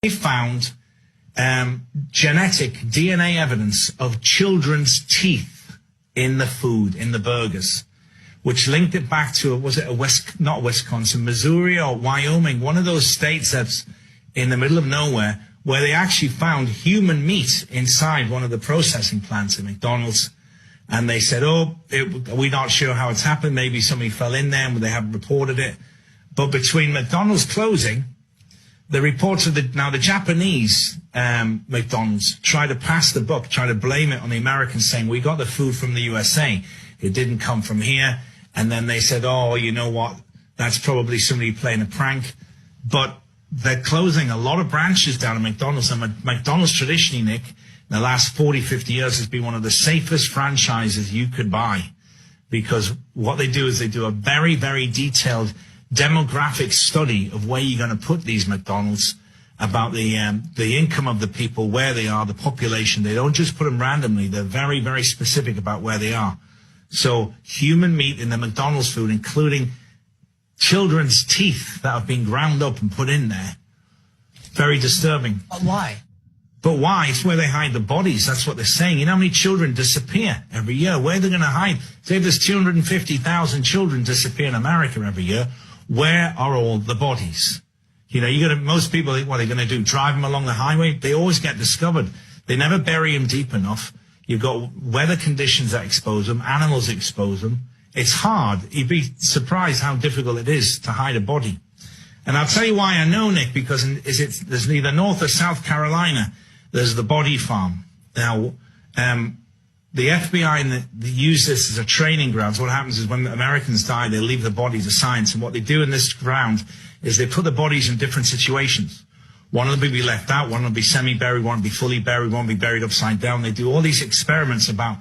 They found genetic DNA evidence of children's teeth in the food, in the burgers, which linked it back to, was it not Wisconsin, Missouri or Wyoming, one of those states that's in the middle of nowhere, where they actually found human meat inside one of the processing plants at McDonald's. And they said, we're not sure how it's happened. Maybe somebody fell in there and they haven't reported it. But between McDonald's closing, the reports of the Japanese McDonald's try to pass the buck, try to blame it on the Americans, saying, we got the food from the USA. It didn't come from here. And then they said, you know what? That's probably somebody playing a prank. But they're closing a lot of branches down at McDonald's. And McDonald's traditionally, Nick, in the last 40, 50 years has been one of the safest franchises you could buy. Because what they do is they do a very, very detailed demographic study of where you're going to put these McDonald's, about the income of the people, where they are, the population. They don't just put them randomly. They're very, very specific about where they are. So human meat in the McDonald's food, including children's teeth that have been ground up and put in there. Very disturbing. Why? But why? It's where they hide the bodies. That's what they're saying. You know how many children disappear every year? Where are they going to hide? Say there's 250,000 children disappear in America every year. Where are all the bodies? You know, most people think, what are they going to do? Drive them along the highway? They always get discovered. They never bury them deep enough. You've got weather conditions that expose them. Animals expose them. It's hard. You'd be surprised how difficult it is to hide a body. And I'll tell you why I know, Nick, because there's neither North or South Carolina. There's the body farm. Now, the FBI they use this as a training ground. So what happens is when the Americans die, they leave the body to science. And what they do in this ground is they put the bodies in different situations. One of them will be left out, one will be semi-buried, one will be fully buried, one will be buried upside down. They do all these experiments about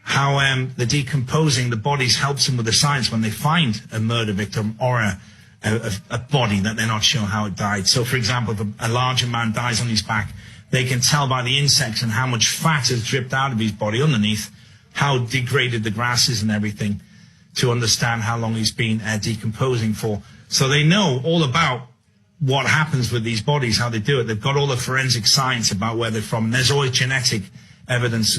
how the decomposing the bodies helps them with the science when they find a murder victim or a body that they're not sure how it died. So, for example, if a larger man dies on his back, they can tell by the insects and how much fat has dripped out of his body underneath, how degraded the grass is and everything, to understand how long he's been decomposing for. So they know all about what happens with these bodies, how they do it. They've got all the forensic science about where they're from. And there's always genetic evidence